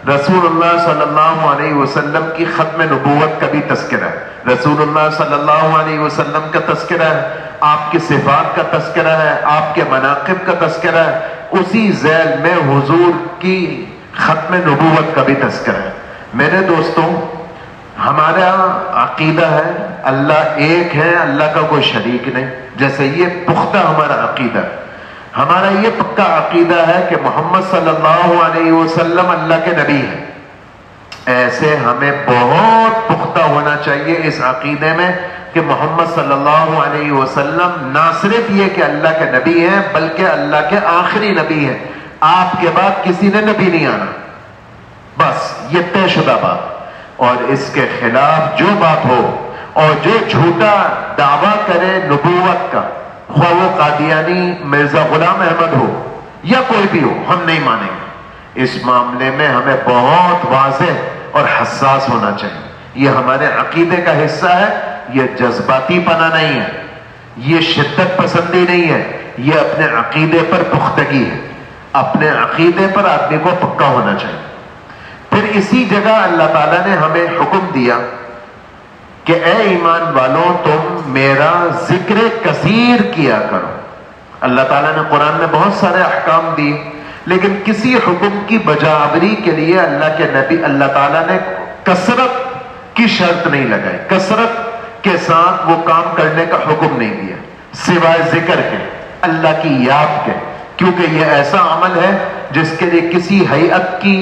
رسول اللہ صلی اللہ علیہ وسلم کی ختم نبوت کا بھی تذکرہ ہے. رسول اللہ صلی اللہ علیہ وسلم کا تذکرہ ہے، آپ کی صفات کا تذکرہ ہے، آپ کے مناقب کا تذکرہ ہے. اسی ذیل میں حضور کی ختم نبوت کا بھی تذکرہ ہے. میرے دوستوں، ہمارا عقیدہ ہے اللہ ایک ہے، اللہ کا کوئی شریک نہیں. جیسے یہ پختہ ہمارا عقیدہ ہے. ہمارا یہ پکا عقیدہ ہے کہ محمد صلی اللہ علیہ وسلم اللہ کے نبی ہیں. ایسے ہمیں بہت پختہ ہونا چاہیے اس عقیدے میں کہ محمد صلی اللہ علیہ وسلم نہ صرف یہ کہ اللہ کے نبی ہیں بلکہ اللہ کے آخری نبی ہیں. آپ کے بعد کسی نے نبی نہیں آنا، بس یہ طے شدہ بات. اور اس کے خلاف جو بات ہو اور جو جھوٹا دعویٰ کرے نبوت کا، خواہ وہ قادیانی مرزا غلام احمد ہو یا کوئی بھی ہو، ہم نہیں مانیں گے. اس معاملے میں ہمیں بہت واضح اور حساس ہونا چاہیے. یہ ہمارے عقیدے کا حصہ ہے. یہ جذباتی پنا نہیں ہے، یہ شدت پسندی نہیں ہے، یہ اپنے عقیدے پر پختگی ہے. اپنے عقیدے پر آدمی کو پکا ہونا چاہیے. پھر اسی جگہ اللہ تعالیٰ نے ہمیں حکم دیا کہ اے ایمان والوں تم میرا ذکر کثیر کیا کرو. اللہ تعالیٰ نے قرآن میں بہت سارے احکام دیے، لیکن کسی حکم کی بجاوری کے لیے اللہ کے نبی اللہ تعالیٰ نے کثرت کی شرط نہیں لگائی. کثرت کے ساتھ وہ کام کرنے کا حکم نہیں دیا سوائے ذکر کے، اللہ کی یاد کے. کیونکہ یہ ایسا عمل ہے جس کے لیے کسی ہیئت کی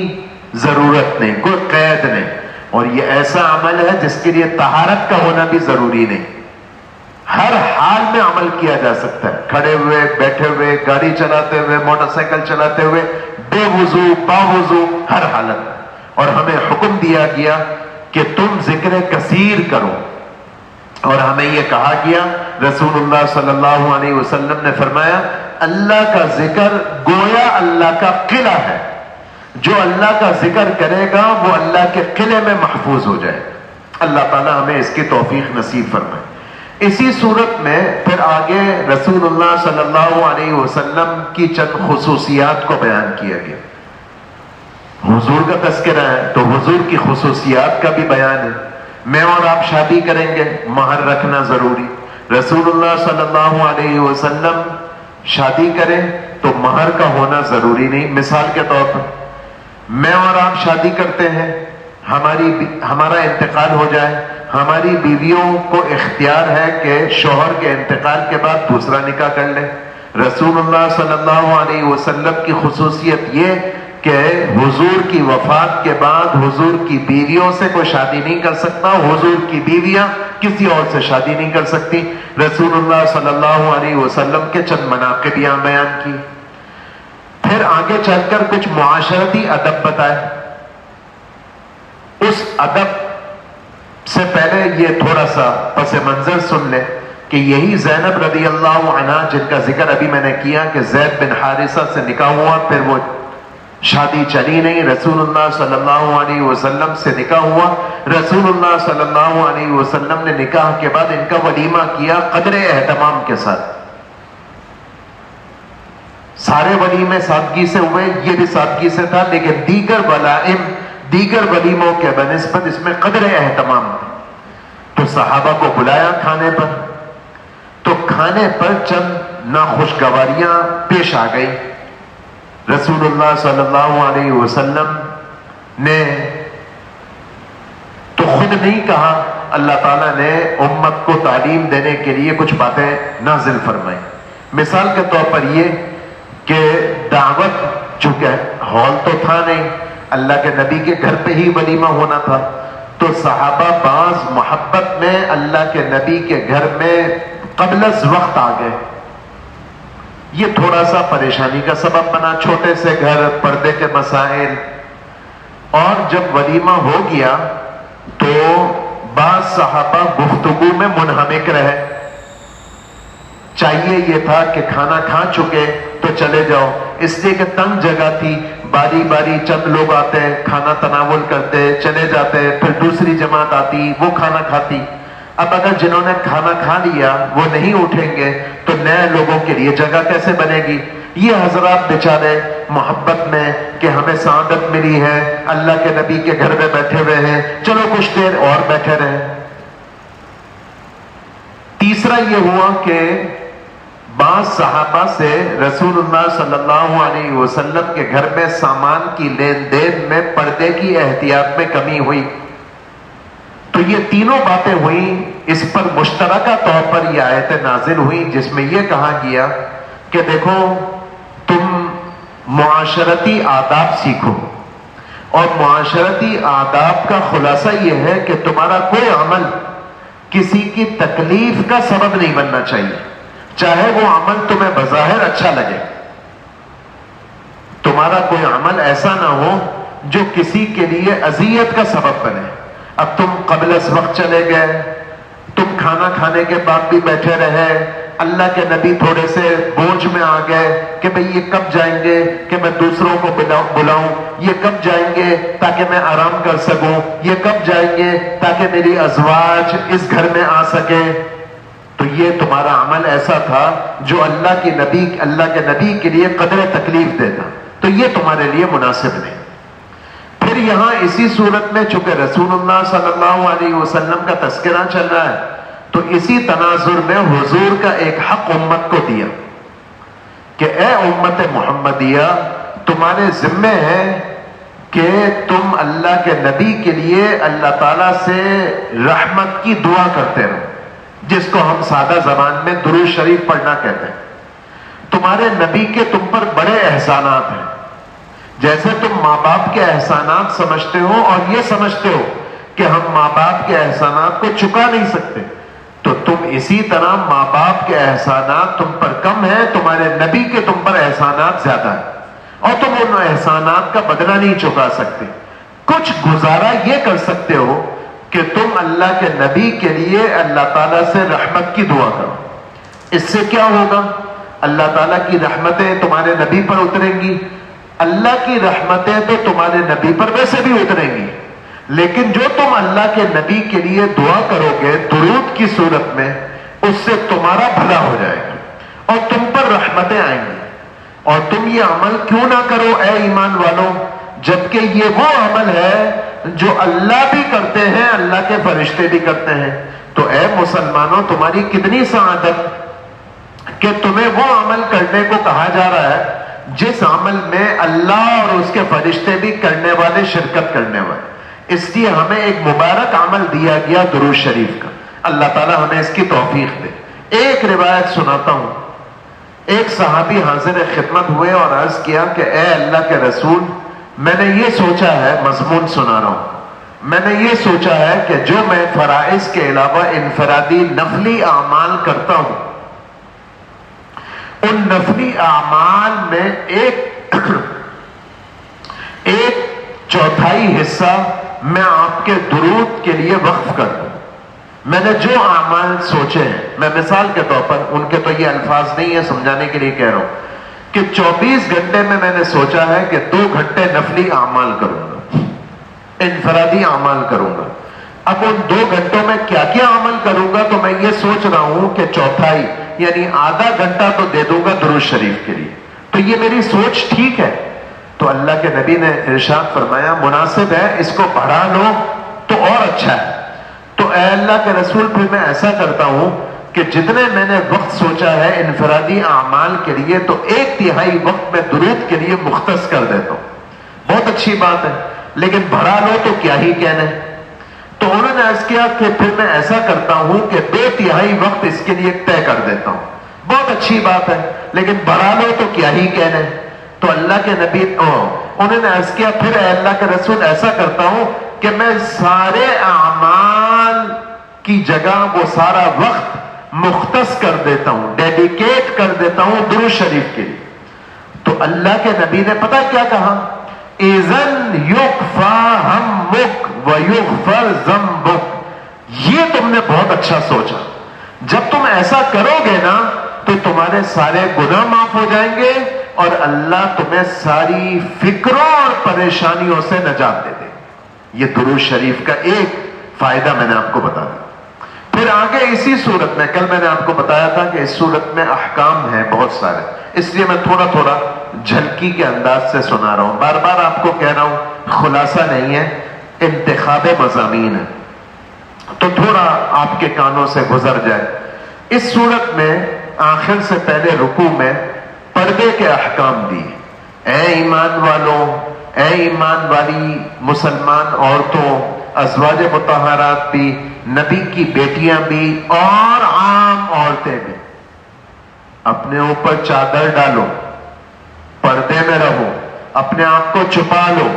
ضرورت نہیں، کوئی قید نہیں. اور یہ ایسا عمل ہے جس کے لیے طہارت کا ہونا بھی ضروری نہیں. ہر حال میں عمل کیا جا سکتا ہے، کھڑے ہوئے، بیٹھے ہوئے، گاڑی چلاتے ہوئے، موٹر سائیکل چلاتے ہوئے، بے وضو، با وضو، ہر حالت میں. اور ہمیں حکم دیا گیا کہ تم ذکر کثیر کرو. اور ہمیں یہ کہا گیا، رسول اللہ صلی اللہ علیہ وسلم نے فرمایا اللہ کا ذکر گویا اللہ کا قلعہ ہے. جو اللہ کا ذکر کرے گا وہ اللہ کے قلعے میں محفوظ ہو جائے. اللہ تعالیٰ ہمیں اس کی توفیق نصیب فرمائے. اسی صورت میں پھر آگے رسول اللہ صلی اللہ علیہ وسلم کی چند خصوصیات کو بیان کیا گیا. حضور کا تذکرہ ہے تو حضور کی خصوصیات کا بھی بیان ہے. میں اور آپ شادی کریں گے، مہر رکھنا ضروری. رسول اللہ صلی اللہ علیہ وسلم شادی کریں تو مہر کا ہونا ضروری نہیں. مثال کے طور پر میں اور آپ شادی کرتے ہیں، ہمارا انتقال ہو جائے، ہماری بیویوں کو اختیار ہے کہ شوہر کے انتقال کے بعد دوسرا نکاح کر لیں. رسول اللہ صلی اللہ علیہ وسلم کی خصوصیت یہ کہ حضور کی وفات کے بعد حضور کی بیویوں سے کوئی شادی نہیں کر سکتا، حضور کی بیویاں کسی اور سے شادی نہیں کر سکتی. رسول اللہ صلی اللہ علیہ وسلم کے چند مناقب یہاں بیان کی. پھر آگے چل کر کچھ معاشرتی ادب بتائے. اس ادب سے پہلے یہ تھوڑا سا پس منظر سن لیں کہ یہی زینب رضی اللہ عنہ جن کا ذکر ابھی میں نے کیا کہ زید بن حارثہ سے نکاح ہوا، پھر وہ شادی چلی نہیں، رسول اللہ صلی اللہ علیہ وسلم سے نکاح ہوا، رسول اللہ صلی اللہ علیہ وسلم نے نکاح کے بعد ان کا ولیمہ کیا قدر اہتمام کے ساتھ. سارے ولیمے سادگی سے ہوئے، یہ بھی سادگی سے تھا، لیکن دیگر ولائم، دیگر ولیموں کے بنسبت اس میں قدر اہتمام تھا. تو صحابہ کو بلایا کھانے پر، تو کھانے پر چند ناخوشگواریاں پیش آ گئی. رسول اللہ صلی اللہ علیہ وسلم نے تو خود نہیں کہا، اللہ تعالیٰ نے امت کو تعلیم دینے کے لیے کچھ باتیں نازل فرمائی. مثال کے طور پر یہ کہ دعوت، چونکہ ہال تو تھا نہیں، اللہ کے نبی کے گھر پہ ہی ولیمہ ہونا تھا، تو صحابہ بعض محبت میں اللہ کے نبی کے گھر میں قبل از وقت آ گئے. یہ تھوڑا سا پریشانی کا سبب بنا، چھوٹے سے گھر، پردے کے مسائل. اور جب ولیمہ ہو گیا تو بعض صحابہ گفتگو میں منہمک رہے. چاہیے یہ تھا کہ کھانا کھا چکے تو چلے جاؤ، اس لیے کہ تنگ جگہ تھی، باری باری چند لوگ آتے، کھانا تناول کرتے، چلے جاتے، پھر دوسری جماعت آتی، وہ کھانا کھاتی. اب اگر جنہوں نے کھانا کھا لیا وہ نہیں اٹھیں گے تو نئے لوگوں کے لیے جگہ کیسے بنے گی؟ یہ حضرات بیچارے محبت میں کہ ہمیں سعادت ملی ہے، اللہ کے نبی کے گھر میں بیٹھے ہوئے ہیں، چلو کچھ دیر اور بیٹھے رہیں. تیسرا یہ ہوا کہ بعض صحابہ سے رسول اللہ صلی اللہ علیہ وسلم کے گھر میں سامان کی لین دین میں پردے کی احتیاط میں کمی ہوئی. تو یہ تینوں باتیں ہوئیں، اس پر مشترکہ طور پر یہ آیتیں نازل ہوئیں جس میں یہ کہا گیا کہ دیکھو تم معاشرتی آداب سیکھو، اور معاشرتی آداب کا خلاصہ یہ ہے کہ تمہارا کوئی عمل کسی کی تکلیف کا سبب نہیں بننا چاہیے، چاہے وہ عمل تمہیں بظاہر اچھا لگے. تمہارا کوئی عمل ایسا نہ ہو جو کسی کے لیے اذیت کا سبب بنے. اب تم قبل از وقت چلے گئے، تم کھانا کھانے کے بعد بھی بیٹھے رہے، اللہ کے نبی تھوڑے سے بوجھ میں آ گئے کہ بھئی یہ کب جائیں گے کہ میں دوسروں کو بلاؤں، یہ کب جائیں گے تاکہ میں آرام کر سکوں، یہ کب جائیں گے تاکہ میری ازواج اس گھر میں آ سکے. تو یہ تمہارا عمل ایسا تھا جو اللہ کے نبی کے لیے قدر تکلیف دیتا، تو یہ تمہارے لیے مناسب نہیں. پھر یہاں اسی صورت میں چونکہ رسول اللہ صلی اللہ علیہ وسلم کا تذکرہ چل رہا ہے تو اسی تناظر میں حضور کا ایک حق امت کو دیا کہ اے امت محمدیہ، تمہارے ذمے ہے کہ تم اللہ کے نبی کے لیے اللہ تعالیٰ سے رحمت کی دعا کرتے رہو، جس کو ہم سادہ زبان میں درود شریف پڑھنا کہتے ہیں. تمہارے نبی کے تم پر بڑے احسانات ہیں، جیسے تم ماں باپ کے احسانات سمجھتے ہو اور یہ سمجھتے ہو کہ ہم ماں باپ کے احسانات کو چکا نہیں سکتے، تو تم اسی طرح ماں باپ کے احسانات تم پر کم ہیں، تمہارے نبی کے تم پر احسانات زیادہ ہیں، اور تم ان احسانات کا بدلہ نہیں چکا سکتے. کچھ گزارا یہ کر سکتے ہو کہ تم اللہ کے نبی کے لیے اللہ تعالیٰ سے رحمت کی دعا کرو. اس سے کیا ہوگا؟ اللہ تعالیٰ کی رحمتیں تمہارے نبی پر اتریں گی. اللہ کی رحمتیں تو تمہارے نبی پر ویسے بھی اتریں گی، لیکن جو تم اللہ کے نبی کے لیے دعا کرو گے درود کی صورت میں، اس سے تمہارا بھلا ہو جائے گا اور تم پر رحمتیں آئیں گی. اور تم یہ عمل کیوں نہ کرو اے ایمان والوں، جبکہ یہ وہ عمل ہے جو اللہ بھی کرتے ہیں، اللہ کے فرشتے بھی کرتے ہیں. تو اے مسلمانوں، تمہاری کتنی سعادت کہ تمہیں وہ عمل کرنے کو کہا جا رہا ہے جس عمل میں اللہ اور اس کے فرشتے بھی کرنے والے شرکت کرنے والے. اس لیے ہمیں ایک مبارک عمل دیا گیا درود شریف کا. اللہ تعالی ہمیں اس کی توفیق دے. ایک روایت سناتا ہوں. ایک صحابی حاضر خدمت ہوئے اور عرض کیا کہ اے اللہ کے رسول، میں نے یہ سوچا ہے، مضمون سنا رہا ہوں، میں نے یہ سوچا ہے کہ جو میں فرائض کے علاوہ انفرادی نفلی اعمال کرتا ہوں، ان نفلی اعمال میں ایک چوتھائی حصہ میں آپ کے درود کے لیے وقف کر دوں. میں نے جو اعمال سوچے ہیں، میں مثال کے طور پر، ان کے تو یہ الفاظ نہیں ہے، سمجھانے کے لیے کہہ رہا ہوں کہ 24 گھنٹے میں نے سوچا ہے کہ 2 گھنٹے نفلی اعمال کروں گا، انفرادی اعمال کروں گا۔ اب ان 2 گھنٹوں میں کیا کیا عمل کروں گا، تو میں یہ سوچ رہا ہوں کہ چوتھائی یعنی آدھا گھنٹہ تو دے دوں گا درود شریف کے لیے۔ تو یہ میری سوچ ٹھیک ہے؟ تو اللہ کے نبی نے ارشاد فرمایا مناسب ہے، اس کو بڑھا لو تو اور اچھا ہے۔ تو اے اللہ کے رسول پھر میں ایسا کرتا ہوں کہ جتنے میں نے وقت سوچا ہے انفرادی اعمال کے لیے، تو 1/3 وقت میں درود کے لیے مختص کر دیتا ہوں۔ بہت اچھی بات ہے، لیکن بڑھا لو تو کیا ہی کہنے۔ تو انہوں نے عرض کیا کہ پھر میں ایسا کرتا ہوں کہ 2/3 وقت اس کے لیے طے کر دیتا ہوں۔ بہت اچھی بات ہے، لیکن بڑھا لو تو کیا ہی کہنے۔ تو اللہ کے نبی انہوں نے عرض کیا پھر اے اللہ کے رسول ایسا کرتا ہوں کہ میں سارے اعمال کی جگہ وہ سارا وقت مختص کر دیتا ہوں، ڈیڈیکیٹ کر دیتا ہوں درود شریف کے لیے۔ تو اللہ کے نبی نے پتہ کیا کہا؟ اذن یکفا ہمک ویغفر ذنبک۔ یہ تم نے بہت اچھا سوچا، جب تم ایسا کرو گے نا تو تمہارے سارے گناہ معاف ہو جائیں گے اور اللہ تمہیں ساری فکروں اور پریشانیوں سے نجات دے دے۔ یہ درود شریف کا ایک فائدہ میں نے آپ کو بتا دیا۔ پھر آگے اسی صورت میں، کل میں نے آپ کو بتایا تھا کہ اس صورت میں احکام ہیں بہت سارے، اس لیے میں تھوڑا تھوڑا جھلکی کے انداز سے سنا رہا ہوں، بار بار آپ کو کہہ رہا ہوں، خلاصہ نہیں ہے، انتخاب مضامین ہے، تو تھوڑا آپ کے کانوں سے گزر جائے۔ اس صورت میں آخر سے پہلے رکوع میں پردے کے احکام دی۔ اے ایمان والوں، اے ایمان والی مسلمان عورتوں، ازواج مطہرات بھی، نبی کی بیٹیاں بھی اور عام عورتیں بھی، اپنے اوپر چادر ڈالو، پردے میں رہو، اپنے آپ کو چھپا لو۔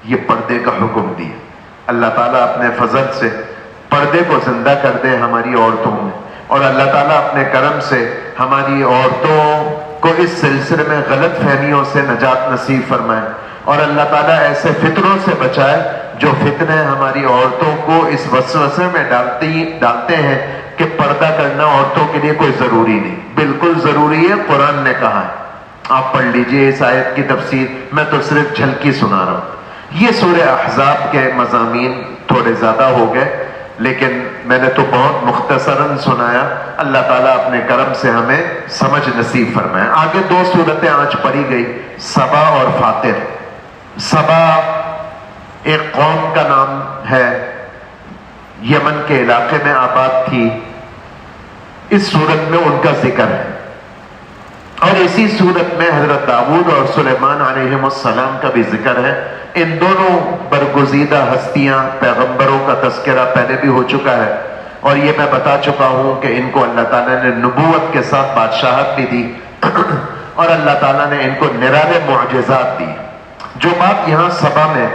یہ پردے کا حکم دیا۔ اللہ تعالیٰ اپنے فضل سے پردے کو زندہ کر دے ہماری عورتوں میں، اور اللہ تعالیٰ اپنے کرم سے ہماری عورتوں کو اس سلسلے میں غلط فہمیوں سے نجات نصیب فرمائے، اور اللہ تعالیٰ ایسے فتنوں سے بچائے جو فتنے ہماری عورتوں کو اس وسوسے میں ڈالتے ہیں کہ پردہ کرنا عورتوں کے لیے کوئی ضروری نہیں۔ بالکل ضروری ہے، قرآن نے کہا ہے، آپ پڑھ لیجئے اس آیت کی تفسیر، میں تو صرف جھلکی سنا رہا ہوں۔ یہ سورہ احزاب کے مضامین تھوڑے زیادہ ہو گئے، لیکن میں نے تو بہت مختصراً سنایا، اللہ تعالیٰ اپنے کرم سے ہمیں سمجھ نصیب فرمائے۔ آگے 2 صورتیں آج پڑھی گئی، سبا اور فاطر۔ سبا ایک قوم کا نام ہے، یمن کے علاقے میں آباد تھی، اس صورت میں ان کا ذکر ہے، اور اسی صورت میں حضرت داؤد اور سلیمان علیہ السلام کا بھی ذکر ہے۔ ان دونوں برگزیدہ ہستیاں، پیغمبروں کا تذکرہ پہلے بھی ہو چکا ہے، اور یہ میں بتا چکا ہوں کہ ان کو اللہ تعالیٰ نے نبوت کے ساتھ بادشاہت بھی دی اور اللہ تعالیٰ نے ان کو نرالے معجزات دی۔ جو بات یہاں سبا میں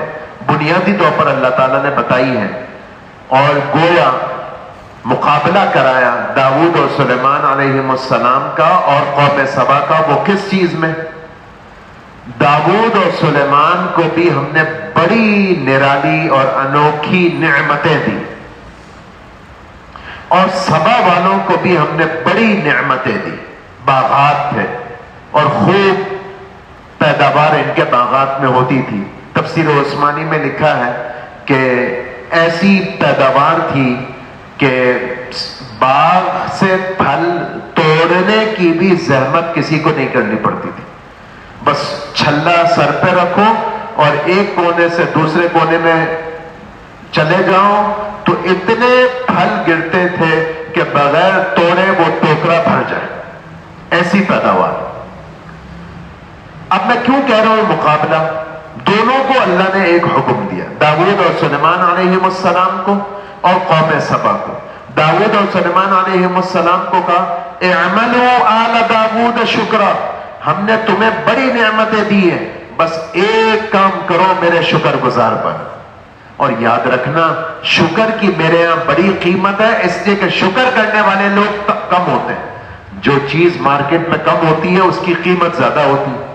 بنیادی طور پر اللہ تعالیٰ نے بتائی ہے اور گویا مقابلہ کرایا داؤد اور سلیمان علیہ السلام کا اور قوم سبا کا، وہ کس چیز میں؟ داؤد اور سلیمان کو بھی ہم نے بڑی نرالی اور انوکھی نعمتیں دی، اور سبا والوں کو بھی ہم نے بڑی نعمتیں دی۔ باغات تھے اور خوب پیداوار ان کے باغات میں ہوتی تھی۔ تفسیر عثمانی میں لکھا ہے کہ ایسی پیداوار تھی کہ باغ سے پھل توڑنے کی بھی زحمت کسی کو نہیں کرنی پڑتی تھی، بس چھلا سر پہ رکھو اور ایک کونے سے دوسرے کونے میں چلے جاؤ تو اتنے پھل گرتے تھے کہ بغیر توڑے وہ ٹوکرا بھر جائے، ایسی پیداوار۔ اب میں کیوں کہہ رہا ہوں مقابلہ؟ دونوں کو اللہ نے ایک حکم دیا، داؤد اور سلیمان علیہ السلام کو اور قوم سبا کو۔ داؤد اور سلیمان علیہ السلام کو کہا اعملوا آل داؤد شکرا، ہم نے تمہیں بڑی نعمتیں دی ہیں، بس ایک کام کرو میرے شکر گزار بن۔ اور یاد رکھنا شکر کی میرے یہاں بڑی قیمت ہے، اس لیے کہ شکر کرنے والے لوگ کم ہوتے ہیں، جو چیز مارکیٹ میں کم ہوتی ہے اس کی قیمت زیادہ ہوتی ہے۔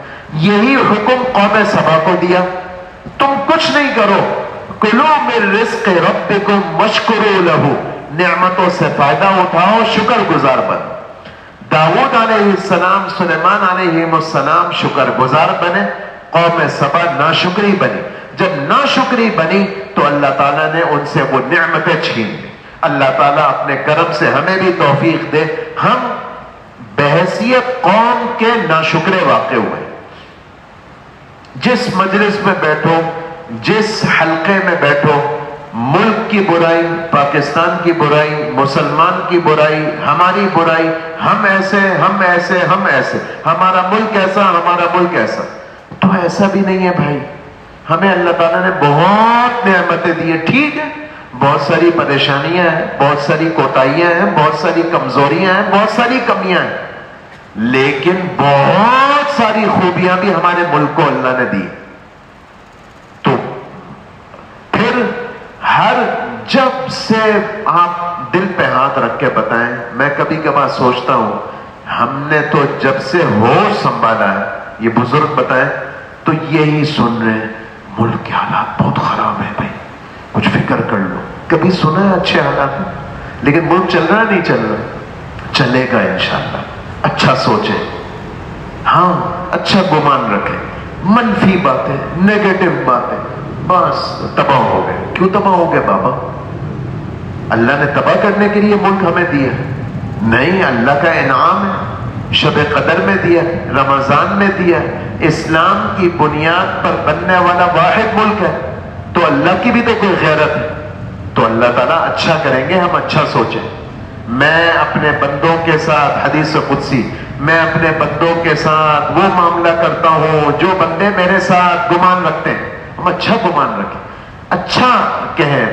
یہی حکم قوم سبا کو دیا، تم کچھ نہیں کرو، کلوا من رزق ربکم واشکروا لہ، نعمتوں سے فائدہ اٹھاؤ، شکر گزار بنو۔ داؤد علیہ السلام، سلیمان علیہ السلام شکر گزار بنے، قوم سبا ناشکری بنی۔ جب ناشکری بنی تو اللہ تعالیٰ نے ان سے وہ نعمتیں چھین لی۔ اللہ تعالیٰ اپنے کرم سے ہمیں بھی توفیق دے، ہم بحیثیت قوم کے ناشکرے واقع ہوئے۔ جس مجلس میں بیٹھو، جس حلقے میں بیٹھو، ملک کی برائی، پاکستان کی برائی، مسلمان کی برائی، ہماری برائی، ہم ایسے، ہم ایسے، ہم ایسے، ہمارا ملک ایسا، ہمارا ملک ایسا۔ تو ایسا بھی نہیں ہے بھائی، ہمیں اللہ تعالیٰ نے بہت نعمتیں دی ہیں، ٹھیک ہے، بہت ساری پریشانیاں ہیں، بہت ساری کوتاہیاں ہیں، بہت ساری کمزوریاں ہیں، بہت ساری کمیاں ہیں، لیکن بہت ساری خوبیاں بھی ہمارے ملک کو اللہ نے دی۔ تو پھر ہر جب سے آپ دل پہ ہاتھ رکھ کے بتائیں، میں کبھی کبھار سوچتا ہوں ہم نے تو جب سے ہوش سنبھالا ہے، یہ بزرگ بتائیں تو یہی سن رہے ہیں ملک کے حالات بہت خراب ہیں بھائی، کچھ فکر کر لو۔ کبھی سنا ہے اچھے حالات؟ لیکن ملک چل رہا نہیں چل رہا؟ چلے گا انشاءاللہ۔ اچھا سوچیں، ہاں اچھا گمان رکھیں، منفی باتیں، نیگیٹو باتیں بس تباہ ہو گئے۔ کیوں تباہ ہو گئے بابا؟ اللہ نے تباہ کرنے کے لیے ملک ہمیں دیا نہیں، اللہ کا انعام ہے، شب قدر میں دیا، رمضان میں دیا، اسلام کی بنیاد پر بننے والا واحد ملک ہے، تو اللہ کی بھی تو کوئی غیرت ہے۔ تو اللہ تعالیٰ اچھا کریں گے، ہم اچھا سوچیں۔ میں اپنے بندوں کے ساتھ، حدیث قدسی، میں اپنے بندوں کے ساتھ وہ معاملہ کرتا ہوں جو بندے میرے ساتھ گمان رکھتے ہیں، ہم اچھا گمان رکھیں، اچھا کہیں،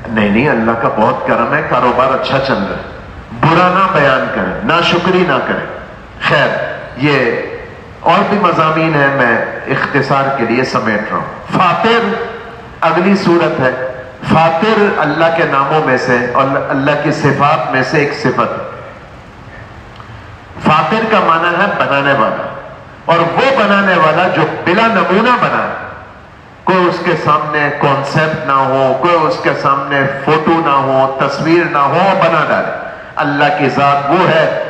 نہیں اللہ کا بہت کرم ہے، کاروبار اچھا چل رہا ہے، برا نہ بیان کریں، ناشکری نہ کریں۔ خیر، یہ اور بھی مضامین ہیں، میں اختصار کے لیے سمیٹ رہا ہوں۔ فاطر اگلی صورت ہے۔ فاطر اللہ کے ناموں میں سے اور اللہ کی صفات میں سے ایک صفت ہے۔ فاطر کا معنی ہے بنانے والا، اور وہ بنانے والا جو بلا نمونہ بنائے، کوئی اس کے سامنے کانسیپٹ نہ ہو، کوئی اس کے سامنے فوٹو نہ ہو، تصویر نہ ہو، بنا ڈالے۔ اللہ کی ذات وہ ہے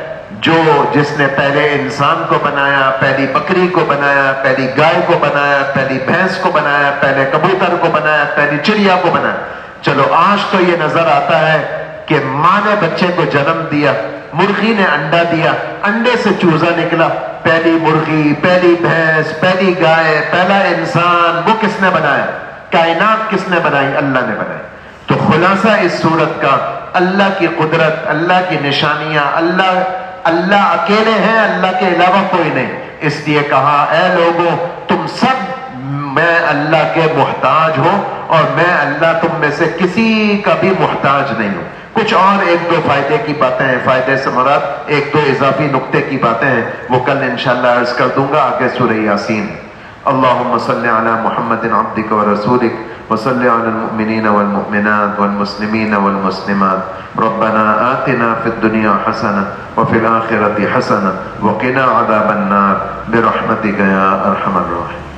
جس نے پہلے انسان کو بنایا، پہلی بکری کو بنایا، پہلی گائے کو بنایا، پہلی بھینس کو بنایا، پہلے کبوتر کو بنایا، پہلی چڑیا کو بنایا۔ چلو آج تو یہ نظر آتا ہے کہ ماں نے بچے کو جنم دیا، مرغی نے انڈا دیا، انڈے سے چوزا نکلا، پہلی مرغی، پہلی بھینس، پہلی گائے، پہلا انسان، وہ کس نے بنایا؟ کائنات کس نے بنائی؟ اللہ نے بنائی۔ تو خلاصہ اس صورت کا اللہ کی قدرت، اللہ کی نشانیاں، اللہ اکیلے ہیں، اللہ کے علاوہ کوئی نہیں۔ اس لیے کہا اے لوگوں تم سب میں اللہ کے محتاج ہوں، اور میں اللہ تم میں سے کسی کا بھی محتاج نہیں ہوں۔ کچھ اور ایک دو فائدے کی باتیں ہیں، فائدے سے مراد ایک دو اضافی نقطے کی باتیں ہیں، وہ کل انشاءاللہ عرض کر دوں گا۔ آگے سورہ یاسین۔ اللہم صلی علی محمد عبدک ورسولک وصلی علی المؤمنین والمؤمنات والمسلمین والمسلمات ربنا آتنا فی الدنیا حسنہ وفی الآخرۃ حسنہ وقنا عذاب النار برحمتک یا ارحم الراحمین۔